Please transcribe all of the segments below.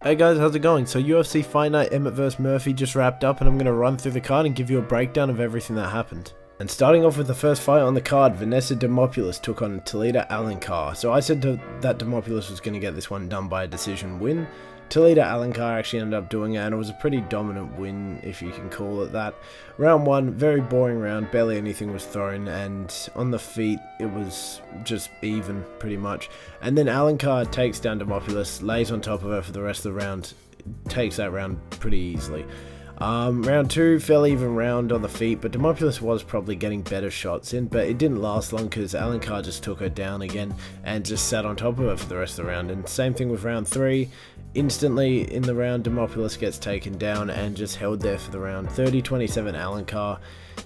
Hey guys, how's it going? So UFC Fight Night Emmett vs Murphy just wrapped up, and I'm going to run through the card and give you a breakdown of everything that happened. And starting off with the first fight on the card, Vanessa Demopoulos took on Talita Alencar. So I said that Demopoulos was going to get this one done by a decision win. Talita Alencar actually ended up doing it, and it was a pretty dominant win, if you can call it that. Round 1, very boring round, barely anything was thrown, and on the feet, it was just even, pretty much. And then Alencar takes down Demopoulos, lays on top of her for the rest of the round, takes that round pretty easily. Round 2, fairly even round on the feet, but Demopoulos was probably getting better shots in, but it didn't last long because Alencar just took her down again and just sat on top of her for the rest of the round. And same thing with round 3, instantly in the round Demopoulos gets taken down and just held there for the round. 30-27 Alencar.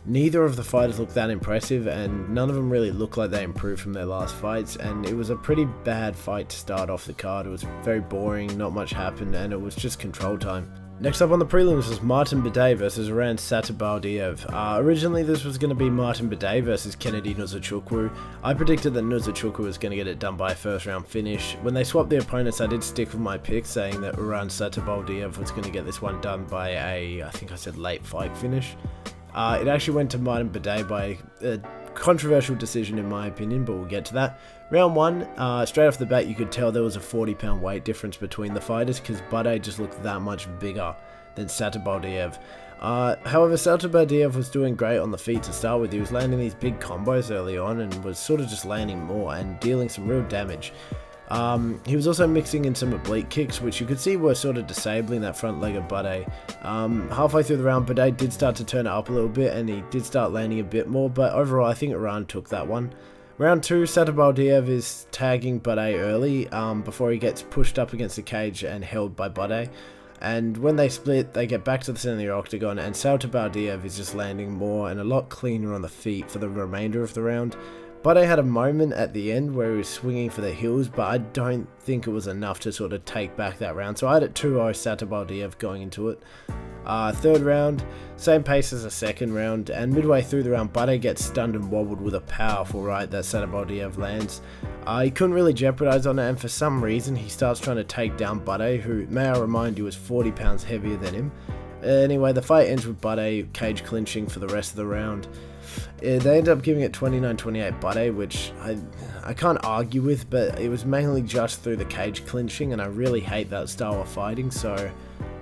Neither of the fighters looked that impressive, and none of them really looked like they improved from their last fights, and it was a pretty bad fight to start off the card. It was very boring, not much happened, and it was just control time. Next up on the prelims was Buday versus Uran Satybaldiev. Originally this was going to be Buday versus Kennedy Nuzachukwu. I predicted that Nuzachukwu was going to get it done by a first round finish. When they swapped the opponents, I did stick with my pick, saying that Uran Satybaldiev was going to get this one done by I think I said late fight finish. It actually went to Buday by a controversial decision in my opinion, but we'll get to that. Round 1, straight off the bat you could tell there was a 40-pound weight difference between the fighters because Buday just looked that much bigger than Satybaldiev. However, Satybaldiev was doing great on the feet to start with. He was landing these big combos early on and was sort of just landing more and dealing some real damage. He was also mixing in some oblique kicks, which you could see were sort of disabling that front leg of Buday. Halfway through the round, Buday did start to turn it up a little bit, and he did start landing a bit more, but overall I think Uran took that one. Round 2, Satybaldiev is tagging Buday early, before he gets pushed up against the cage and held by Buday. And when they split, they get back to the center of the octagon, and Satybaldiev is just landing more and a lot cleaner on the feet for the remainder of the round. Buday had a moment at the end where he was swinging for the heels, but I don't think it was enough to sort of take back that round. So I had it 2-0 Satybaldiev going into it. Third round, same pace as the second round, and midway through the round, Buday gets stunned and wobbled with a powerful right that Satybaldiev lands. He couldn't really jeopardize on it, and for some reason he starts trying to take down Buday, who, may I remind you, is 40 pounds heavier than him. Anyway, the fight ends with Buday cage clinching for the rest of the round. They end up giving it 29-28 Buday, which I can't argue with, but it was mainly just through the cage clinching, and I really hate that style of fighting, so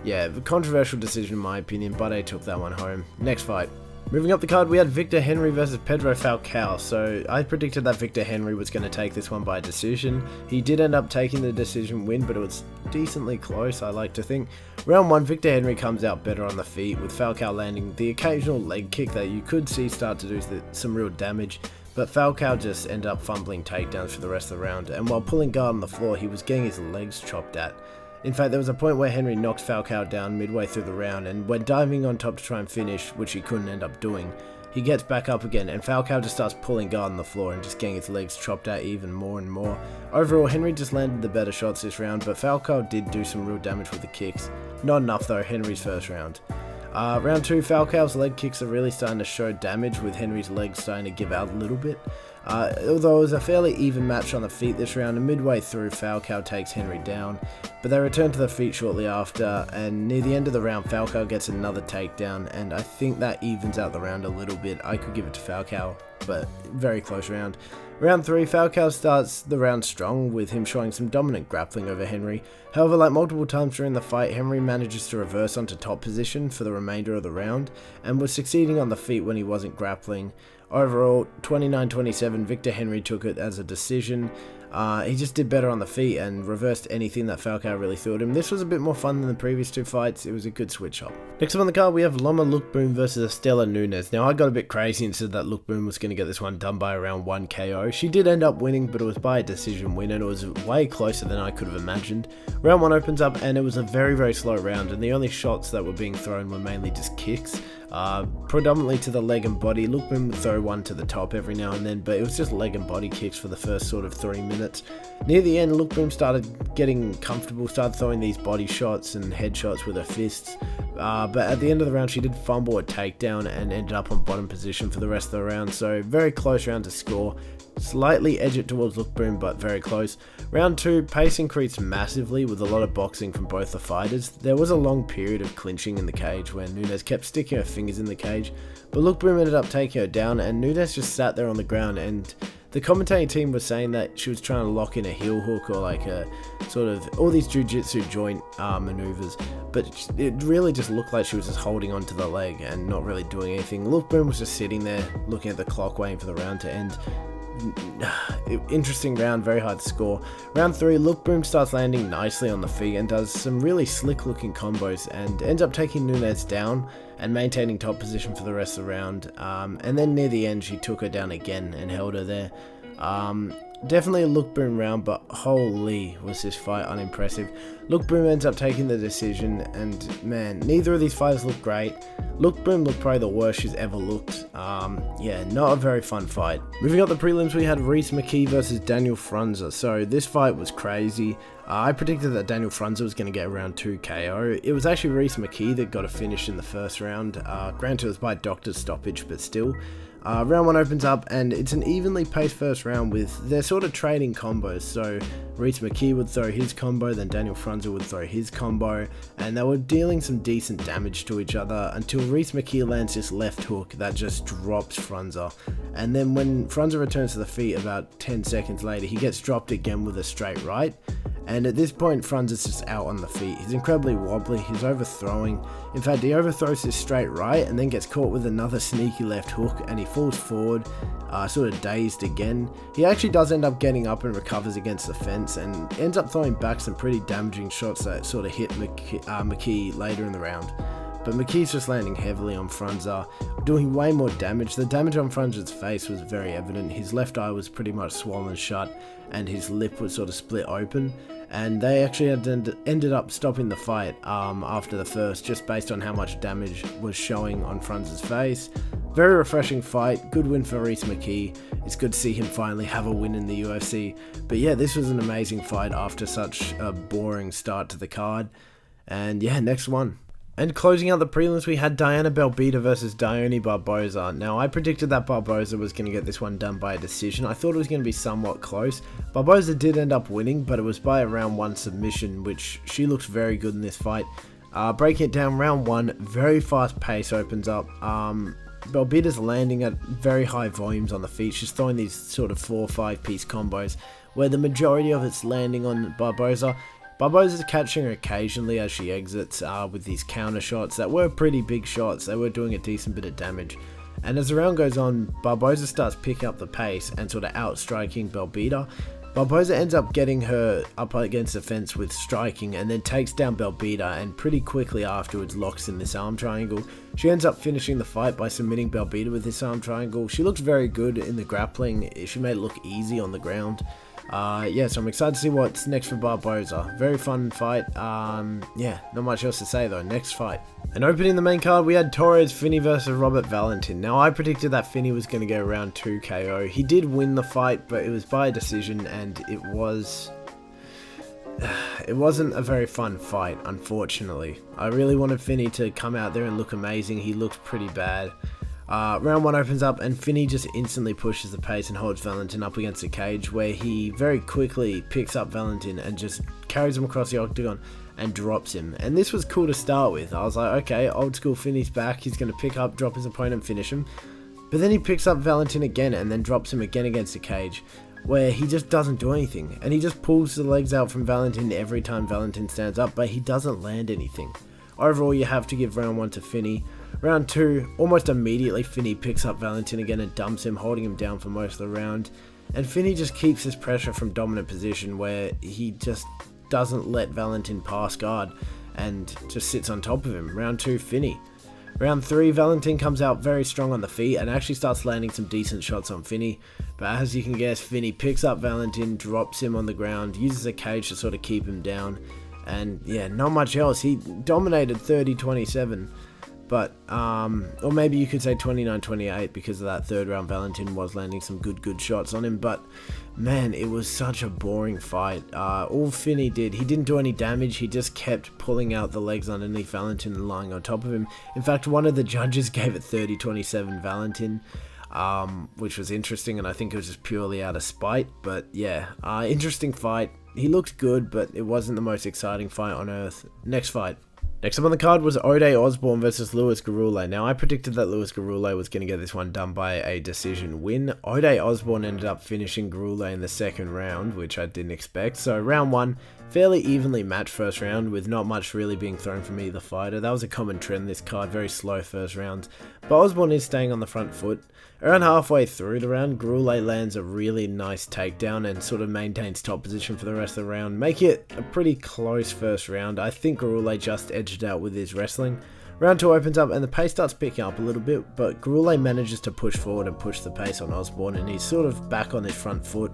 yeah, a controversial decision in my opinion. Buday took that one home. Next fight. Moving up the card, we had Victor Henry versus Pedro Falcao. So I predicted that Victor Henry was going to take this one by decision. He did end up taking the decision win, but it was decently close, I like to think. Round 1, Victor Henry comes out better on the feet, with Falcao landing the occasional leg kick that you could see start to do some real damage. But Falcao just ended up fumbling takedowns for the rest of the round, and while pulling guard on the floor, he was getting his legs chopped at. In fact, there was a point where Henry knocked Falcao down midway through the round, and when diving on top to try and finish, which he couldn't end up doing, he gets back up again, and Falcao just starts pulling guard on the floor and just getting his legs chopped at even more and more. Overall, Henry just landed the better shots this round, but Falcao did do some real damage with the kicks. Not enough though, Henry's first round. Round 2, Falcao's leg kicks are really starting to show damage, with Henry's legs starting to give out a little bit. Although it was a fairly even match on the feet this round, and midway through Falcao takes Henry down, but they return to the feet shortly after, and near the end of the round Falcao gets another takedown, and I think that evens out the round a little bit. I could give it to Falcao, but very close round. Round 3, Falcao starts the round strong, with him showing some dominant grappling over Henry. However, like multiple times during the fight, Henry manages to reverse onto top position for the remainder of the round, and was succeeding on the feet when he wasn't grappling. Overall, 29-27, Victor Henry took it as a decision. He just did better on the feet and reversed anything that Falcao really threw at him. This was a bit more fun than the previous two fights. It was a good switch up. Next up on the card, we have Loma Lookboonmee versus Istela Nunes. Now, I got a bit crazy and said that Lookboonmee was going to get this one done by around 1 KO. She did end up winning, but it was by a decision win, and it was way closer than I could have imagined. Round 1 opens up, and it was a very, very slow round, and the only shots that were being thrown were mainly just kicks. Predominantly to the leg and body. Lookboonmee would throw one to the top every now and then, but it was just leg and body kicks for the first sort of 3 minutes. Near the end, Lookboonmee started getting comfortable, started throwing these body shots and head shots with her fists. But at the end of the round, she did fumble a takedown and ended up on bottom position for the rest of the round. So very close round to score. slightly edge it towards Lookboonmee, but very close. Round 2, pace increased massively with a lot of boxing from both the fighters. There was a long period of clinching in the cage where Nunes kept sticking her fingers in the cage, but Lookboonmee ended up taking her down, and Nunes just sat there on the ground, and the commentating team was saying that she was trying to lock in a heel hook or like a sort of all these jiu-jitsu joint maneuvers, but it really just looked like she was just holding onto the leg and not really doing anything. Lookboonmee was just sitting there looking at the clock waiting for the round to end. Interesting round, very hard to score. Round 3, Lookboonmee starts landing nicely on the feet and does some really slick looking combos and ends up taking Nunes down and maintaining top position for the rest of the round. And then near the end she took her down again and held her there. Definitely a Lookboonmee round, but holy was this fight unimpressive. Lookboonmee ends up taking the decision, and man, neither of these fighters looked great. Lookboonmee looked probably the worst she's ever looked. Yeah, not a very fun fight. Moving up the prelims, we had Rhys Mckee versus Daniel Frunza. So this fight was crazy. I predicted that Daniel Frunza was going to get around 2 KO. It was actually Rhys Mckee that got a finish in the first round. Granted, it was by doctor's stoppage, but still. Round 1 opens up, and it's an evenly paced first round with they're sort of trading combos. So Rhys Mckee would throw his combo, then Daniel Frunza would throw his combo, and they were dealing some decent damage to each other until Rhys Mckee lands this left hook that just drops Frunza. And then when Frunza returns to the feet about 10 seconds later, he gets dropped again with a straight right. And at this point, Frunza's just out on the feet. He's incredibly wobbly, he's overthrowing. In fact, he overthrows his straight right and then gets caught with another sneaky left hook, and he falls forward, sort of dazed again. He actually does end up getting up and recovers against the fence and ends up throwing back some pretty damaging shots that sort of hit Mckee later in the round. But Mckee's just landing heavily on Frunza, doing way more damage. The damage on Frunza's face was very evident. His left eye was pretty much swollen shut, and his lip was sort of split open. And they actually ended up stopping the fight after the first, just based on how much damage was showing on Frunza's face. Very refreshing fight, good win for Rhys Mckee. It's good to see him finally have a win in the UFC. But yeah, this was an amazing fight after such a boring start to the card. And yeah, next one. And closing out the prelims, we had Diana Belbita versus Dione Barbosa. Now, I predicted that Barbosa was going to get this one done by a decision. I thought it was going to be somewhat close. Barbosa did end up winning, but it was by a round 1 submission, which she looks very good in this fight. Breaking it down, round 1, very fast pace opens up. Belbita's landing at very high volumes on the feet. She's throwing these sort of 4 or 5 piece combos, where the majority of it's landing on Barbosa. Barbosa's catching her occasionally as she exits with these counter shots that were pretty big shots. They were doing a decent bit of damage. And as the round goes on, Barbosa starts picking up the pace and sort of outstriking Belbita. Barbosa ends up getting her up against the fence with striking and then takes down Belbita, and pretty quickly afterwards locks in this arm triangle. She ends up finishing the fight by submitting Belbita with this arm triangle. She looks very good in the grappling. She made it look easy on the ground. Yeah, so I'm excited to see what's next for Barbosa. Very fun fight. Yeah, not much else to say though. Next fight. And opening the main card, we had Torrez, Finney versus Valentin. Now, I predicted that Finney was going to go around 2 KO. He did win the fight, but it was by a decision, and it wasn't a very fun fight, unfortunately. I really wanted Finney to come out there and look amazing. He looked pretty bad. Round 1 opens up, and Finney just instantly pushes the pace and holds Valentin up against the cage, where he very quickly picks up Valentin and just carries him across the octagon and drops him. And this was cool to start with. I was like, okay, old school Finney's back. He's going to pick up, drop his opponent, and finish him. But then he picks up Valentin again and then drops him again against the cage, where he just doesn't do anything. And he just pulls the legs out from Valentin every time Valentin stands up, but he doesn't land anything. Overall, you have to give round 1 to Finney. Round 2, almost immediately Finney picks up Valentin again and dumps him, holding him down for most of the round. And Finney just keeps his pressure from dominant position, where he just doesn't let Valentin pass guard and just sits on top of him. Round 2, Finney. Round 3, Valentin comes out very strong on the feet and actually starts landing some decent shots on Finney. But as you can guess, Finney picks up Valentin, drops him on the ground, uses a cage to sort of keep him down. And yeah, not much else. He dominated 30-27. But, or maybe you could say 29-28 because of that third round. Valentin was landing some good shots on him. But, man, it was such a boring fight. All Finney did, he didn't do any damage. He just kept pulling out the legs underneath Valentin and lying on top of him. In fact, one of the judges gave it 30-27 Valentin. which was interesting, and I think it was just purely out of spite. But yeah, interesting fight. He looked good, but it wasn't the most exciting fight on earth. Next fight. Next up on the card was Osbourne versus Gurule. Now, I predicted that Gurule was going to get this one done by a decision win. Osbourne ended up finishing Gurule in the second round, which I didn't expect. So, round one, fairly evenly matched first round, with not much really being thrown from either fighter. That was a common trend this card, very slow first round. But Osbourne is staying on the front foot. Around halfway through the round, Gurule lands a really nice takedown and sort of maintains top position for the rest of the round, making it a pretty close first round. I think Gurule just edged out with his wrestling. Round 2 opens up and the pace starts picking up a little bit, but Gurule manages to push forward and push the pace on Osbourne, and he's sort of back on his front foot,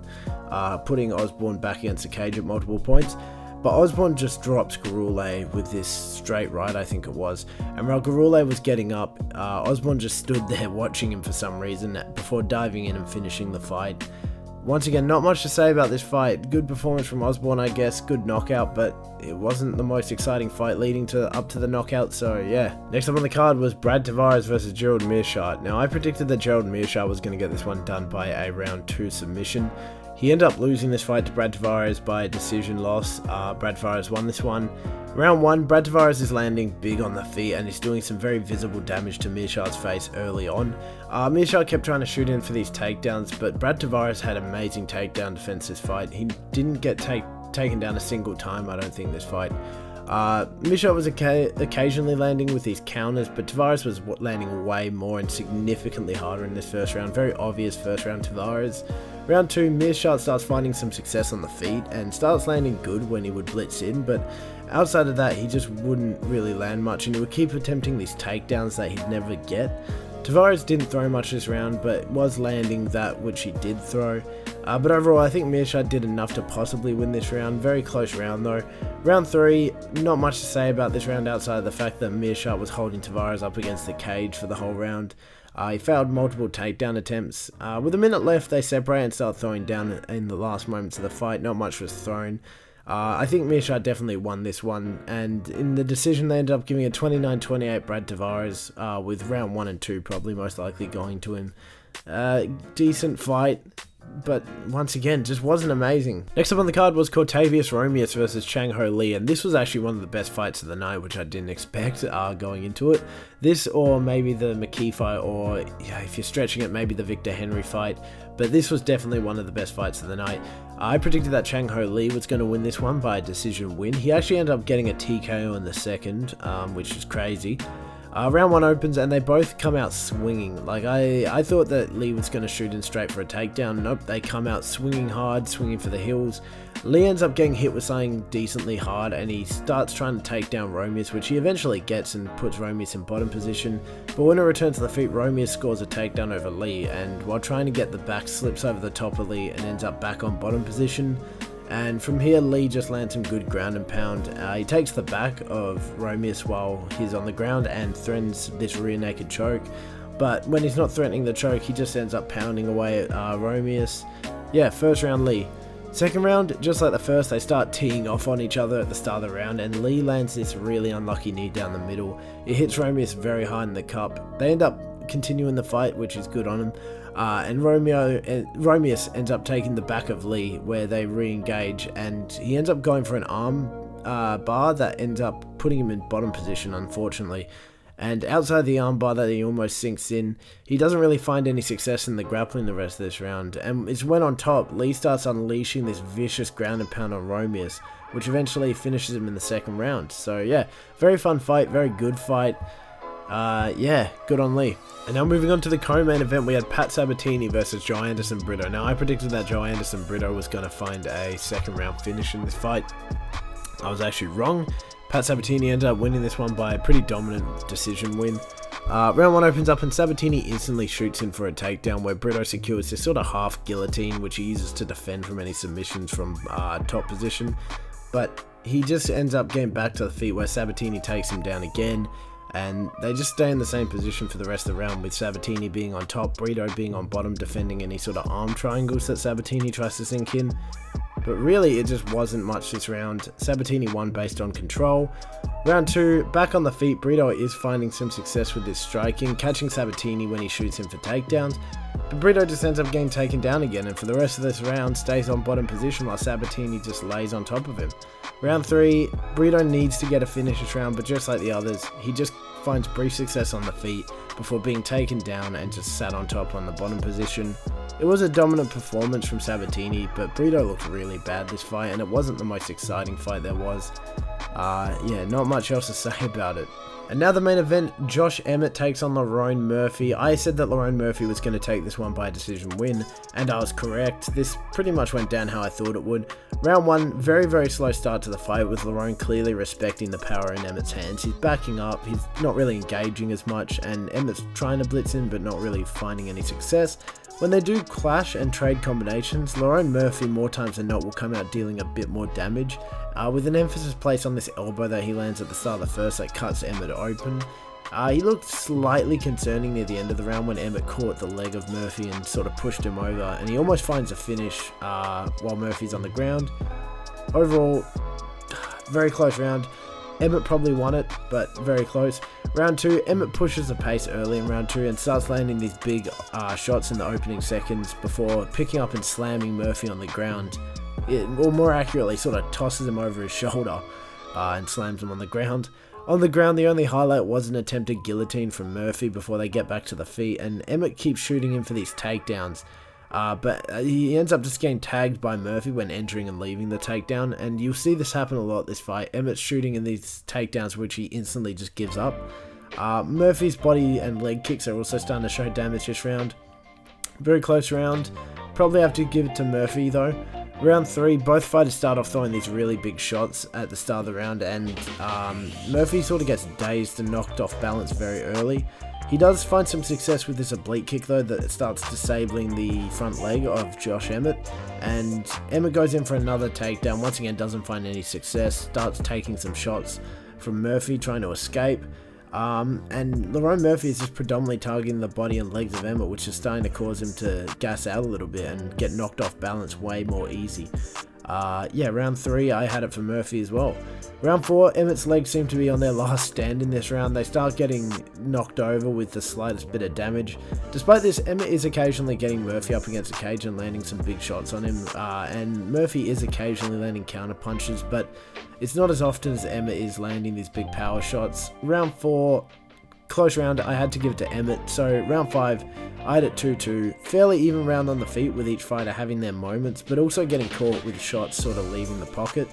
putting Osbourne back against the cage at multiple points. But Osbourne just drops Gurule with this straight right, I think it was. And while Gurule was getting up, Osbourne just stood there watching him for some reason before diving in and finishing the fight. Once again, not much to say about this fight. Good performance from Osbourne, I guess. Good knockout, but it wasn't the most exciting fight leading up to the knockout, so yeah. Next up on the card was Brad Tavares versus Gerald Meerschaert. Now, I predicted that Gerald Meerschaert was going to get this one done by a round 2 submission. He ended up losing this fight to Brad Tavares by a decision loss. Brad Tavares won this one. Round 1, Brad Tavares is landing big on the feet and is doing some very visible damage to Meerschaert's face early on. Meerschaert kept trying to shoot in for these takedowns, but Brad Tavares had amazing takedown defense this fight. He didn't get taken down a single time, I don't think, this fight. Meerschaert was occasionally landing with these counters, but Tavares was landing way more and significantly harder in this first round. Very obvious first round Tavares. Round 2, Meerschaert starts finding some success on the feet and starts landing good when he would blitz in, but outside of that, he just wouldn't really land much, and he would keep attempting these takedowns that he'd never get. Tavares didn't throw much this round, but was landing that which he did throw. But overall, I think Meerschaert did enough to possibly win this round. Very close round though. Round 3, not much to say about this round outside of the fact that Meerschaert was holding Tavares up against the cage for the whole round. He failed multiple takedown attempts. With a minute left, they separate and start throwing down in the last moments of the fight. Not much was thrown. I think Meerschaert definitely won this one, and in the decision they ended up giving a 29-28 Brad Tavares, with round 1 and 2 probably most likely going to him. Decent fight, but once again, just wasn't amazing. Next up on the card was Cortavious Romious versus Chang Ho Lee, and this was actually one of the best fights of the night, which I didn't expect going into it. This, or maybe the Mckee fight, or if you're stretching it, maybe the Victor Henry fight, but this was definitely one of the best fights of the night. I predicted that Chang Ho Lee was going to win this one by a decision win. He actually ended up getting a TKO in the second, which is crazy. Round 1 opens and they both come out swinging. Like, I thought that Lee was going to shoot in straight for a takedown. Nope, they come out swinging hard, swinging for the heels. Lee ends up getting hit with something decently hard and he starts trying to take down Romious, which he eventually gets and puts Romious in bottom position. But when it returns to the feet, Romious scores a takedown over Lee, and while trying to get the back, slips over the top of Lee and ends up back on bottom position. And from here, Lee just lands some good ground and pound. He takes the back of Romious while he's on the ground and threatens this rear naked choke. But when he's not threatening the choke, he just ends up pounding away at Romious. Yeah, first round Lee. Second round, just like the first, they start teeing off on each other at the start of the round, and Lee lands this really unlucky knee down the middle. It hits Romious very hard in the cup. They end up continuing the fight, which is good on him. And Romious ends up taking the back of Lee, where they re-engage, and he ends up going for an arm bar that ends up putting him in bottom position, unfortunately. And outside the arm bar that he almost sinks in, he doesn't really find any success in the grappling the rest of this round. And it's when on top, Lee starts unleashing this vicious ground and pound on Romious, which eventually finishes him in the second round. So yeah, very fun fight, very good fight. Yeah, good on Lee. And now moving on to the co-main event, we had Pat Sabatini versus Joe Anderson Brito. Now, I predicted that Joe Anderson Brito was going to find a second round finish in this fight. I was actually wrong. Pat Sabatini ended up winning this one by a pretty dominant decision win. Round 1 opens up and Sabatini instantly shoots in for a takedown, where Brito secures this sort of half guillotine, which he uses to defend from any submissions from top position. But he just ends up getting back to the feet, where Sabatini takes him down again. And they just stay in the same position for the rest of the round, with Sabatini being on top, Brito being on bottom, defending any sort of arm triangles that Sabatini tries to sink in. But really, it just wasn't much this round. Sabatini won based on control. Round 2, back on the feet, Brito is finding some success with his striking, catching Sabatini when he shoots him for takedowns. But Brito just ends up getting taken down again, and for the rest of this round stays on bottom position while Sabatini just lays on top of him. Round 3, Brito needs to get a finish this round, but just like the others, he just finds brief success on the feet before being taken down and just sat on top on the bottom position. It was a dominant performance from Sabatini, but Brito looked really bad this fight, and it wasn't the most exciting fight there was. Yeah, not much else to say about it. And now the main event, Josh Emmett takes on Lerone Murphy. I said that Lerone Murphy was going to take this one by a decision win, and I was correct. This pretty much went down how I thought it would. Round 1, very slow start to the fight, with Lerone clearly respecting the power in Emmett's hands. He's backing up, he's not really engaging as much, and Emmett's trying to blitz him but not really finding any success. When they do clash and trade combinations, Lerone Murphy more times than not will come out dealing a bit more damage, with an emphasis placed on this elbow that he lands at the start of the first that cuts Emmett open. He looked slightly concerning near the end of the round when Emmett caught the leg of Murphy and sort of pushed him over, and he almost finds a finish while Murphy's on the ground. Overall, very close round. Emmett probably won it, but very close. Round 2, Emmett pushes the pace early in round 2 and starts landing these big shots in the opening seconds before picking up and slamming Murphy on the ground. Or more accurately, sort of tosses him over his shoulder and slams him on the ground. On the ground, the only highlight was an attempted guillotine from Murphy before they get back to the feet, and Emmett keeps shooting him for these takedowns. But he ends up just getting tagged by Murphy when entering and leaving the takedown, and you'll see this happen a lot this fight. Emmett's shooting in these takedowns which he instantly just gives up. Murphy's body and leg kicks are also starting to show damage this round. Very close round. Probably have to give it to Murphy though. Round 3, both fighters start off throwing these really big shots at the start of the round, and Murphy sort of gets dazed and knocked off balance very early. He does find some success with this oblique kick though that starts disabling the front leg of Josh Emmett, and Emmett goes in for another takedown. Once again, doesn't find any success, starts taking some shots from Murphy trying to escape. And Lerone Murphy is just predominantly targeting the body and legs of Emmett, which is starting to cause him to gas out a little bit and get knocked off balance way more easy. Yeah, round 3, I had it for Murphy as well. Round 4, Emmett's legs seem to be on their last stand in this round. They start getting knocked over with the slightest bit of damage. Despite this, Emmett is occasionally getting Murphy up against the cage and landing some big shots on him, and Murphy is occasionally landing counter punches, but it's not as often as Emmett is landing these big power shots. Round 4, close round, I had to give it to Emmett. So round 5, I had it 2-2. Fairly even round on the feet with each fighter having their moments, but also getting caught with shots sort of leaving the pocket.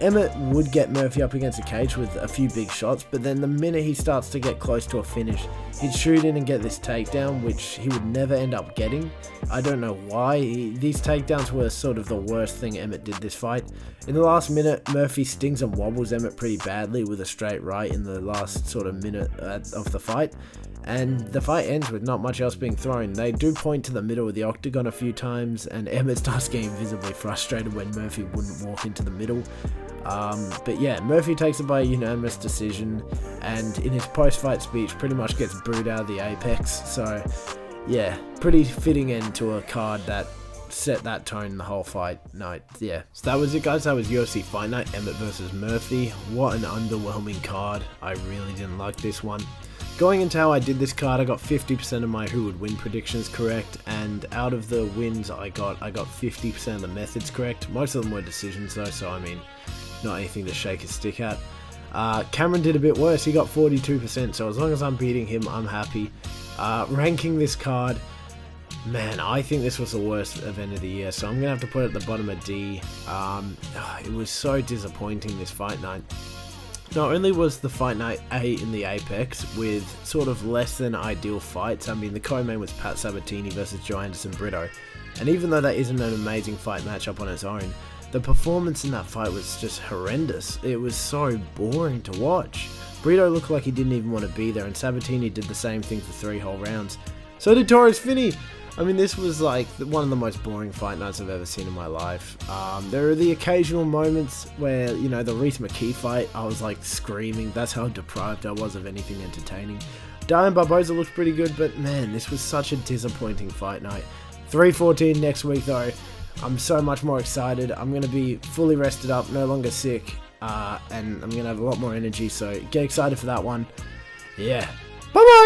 Emmett would get Murphy up against the cage with a few big shots, but then the minute he starts to get close to a finish, he'd shoot in and get this takedown, which he would never end up getting. I don't know why. These takedowns were sort of the worst thing Emmett did this fight. In the last minute, Murphy stings and wobbles Emmett pretty badly with a straight right in the last sort of minute of the fight. And the fight ends with not much else being thrown. They do point to the middle of the octagon a few times, and Emmett starts getting visibly frustrated when Murphy wouldn't walk into the middle. But yeah, Murphy takes it by a unanimous decision, and in his post-fight speech pretty much gets booed out of the Apex. So yeah, pretty fitting end to a card that set that tone the whole fight night. Yeah, so that was it guys. That was UFC Fight Night Emmett versus Murphy. What an underwhelming card. I really didn't like this one. Going into how I did this card, I got 50% of my who would win predictions correct, and out of the wins I got 50% of the methods correct. Most of them were decisions though, so I mean, not anything to shake a stick at. Cameron did a bit worse, he got 42%, so as long as I'm beating him, I'm happy. Ranking this card, man, I think this was the worst event of the year, so I'm going to have to put it at the bottom of D. It was so disappointing, this fight night. Not only was the fight night A in the Apex with sort of less than ideal fights, I mean the co-main was Pat Sabatini versus Joe Anderson Brito, and even though that isn't an amazing fight matchup on its own, the performance in that fight was just horrendous. It was so boring to watch. Brito looked like he didn't even want to be there, and Sabatini did the same thing for 3 whole rounds. So did Torrez Finney. I mean, this was like one of the most boring fight nights I've ever seen in my life. There are the occasional moments where, you know, the Rhys Mckee fight, I was like screaming. That's how deprived I was of anything entertaining. Dione Barbosa looked pretty good, but man, this was such a disappointing fight night. 3-14 next week though. I'm so much more excited. I'm going to be fully rested up, no longer sick, and I'm going to have a lot more energy, so get excited for that one. Yeah. Bye-bye!